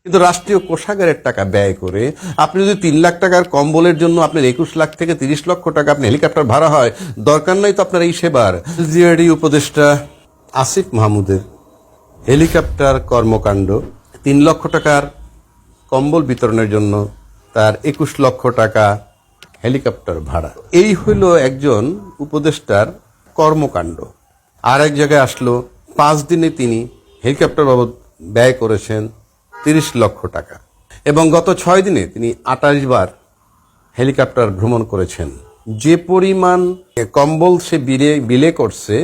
কিন্তু রাষ্ট্রীয় কোষাগারের টাকা ব্যয় করে আপনি যদি 3 লাখ টাকার কম্বলের জন্য আপনার 21 লাখ থেকে 30 লক্ষ টাকা আপনি হেলিকপ্টার ভাড়া হয়, দরকার নাই তো আপনার এই সেবার। জিআরডি উপদেষ্টা আসিফ মাহমুদের হেলিকপ্টার কর্মকাণ্ড, 3 লক্ষ টাকার কম্বল বিতরণের জন্য তার 21 লক্ষ টাকা হেলিকপ্টার ভাড়া, এই হইল একজন উপদেষ্টার কর্মকাণ্ড। আর এক জায়গায় আসলো 5 দিনে তিনি হেলিকপ্টার বাবদ ব্যয় করেছেন 30 লক্ষ টাকা, এবং গত 6 দিনে তিনি 28 বার হেলিকপ্টার ভ্রমণ করেছেন। যে পরিমাণ কম্বল সে বিলে করছে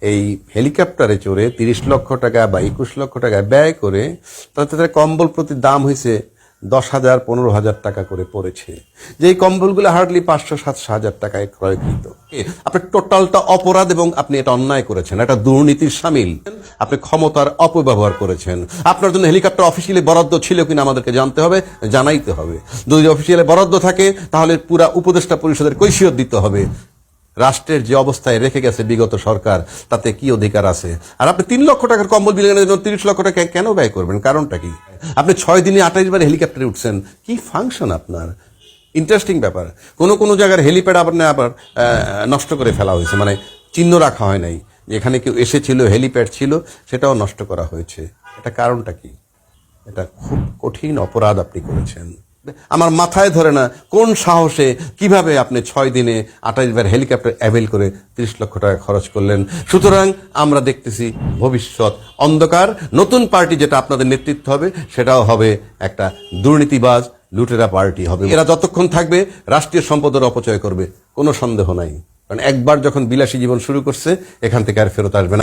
এই হেলিকপ্টারে চড়ে 30 লক্ষ টাকা বা 21 লক্ষ টাকা ব্যয় করে, তাতে তার কম্বল প্রতি দাম হয়েছে 10,000 15,000 টাকা করে পড়েছে, যে এই কম্বলগুলো হার্ডলি 500-700 হাজার টাকায় ক্রয়কৃত। আপনার টোটালটা অপরাধ এবং আপনি এটা অন্যায় করেছেন, এটা দুর্নীতির শামিল। আপনি ক্ষমতার অপব্যবহার করেছেন। আপনার জন্য হেলিকপ্টার অফিসিয়ালি বরাদ্দ ছিল কিনা আমাদেরকে জানতে হবে, জানাইতে হবে। যদি অফিসিয়ালি বরাদ্দ থাকে তাহলে পুরা উপদেষ্টা পরিষদের কৈফিয়ত দিতে হবে। রাষ্ট্রের যে অবস্থায় রেখে গেছে বিগত সরকার, তাতে কি অধিকার আছে? আর আপনি 3 লক্ষ টাকার কম্বল বিলের জন্য 30 লক্ষ টাকা কেন ব্যয় করবেন? কারণটা কি? আপনি 6 দিনে 28 বার হেলিকপ্টারে উঠছেন, কি ফাংশন আপনার? ইন্টারেস্টিং ব্যাপার। কোন জায়গার হেলিপ্যাড আবার নষ্ট করে ফেলা হয়েছে, মানে চিহ্ন রাখা হয় নাই যেখানে কেউ এসেছিল, হেলিপ্যাড ছিল, সেটাও নষ্ট করা হয়েছে। এটা কারণটা কি? এটা খুব কঠিন অপরাধ আপনি করেছেন। আমার মাথায় ধরে না কোন সাহসে কিভাবে আপনি 6 দিনে 28 বার হেলিকপ্টার অ্যাভেল করে 30 লক্ষ টাকা খরচ করলেন। সুতরাং আমরা দেখতেছি ভবিষ্যৎ অন্ধকার। নতুন পার্টি যেটা আপনাদের নেতৃত্ব হবে, সেটাও হবে একটা দুর্নীতিবাজ লুটেরা পার্টি হবে। এরা যতক্ষণ থাকবে রাষ্ট্রীয় সম্পদের অপচয় করবে, কোনো সন্দেহ নাই। কারণ একবার যখন বিলাসী জীবন শুরু করছে, এখান থেকে আর ফেরত আসবে না।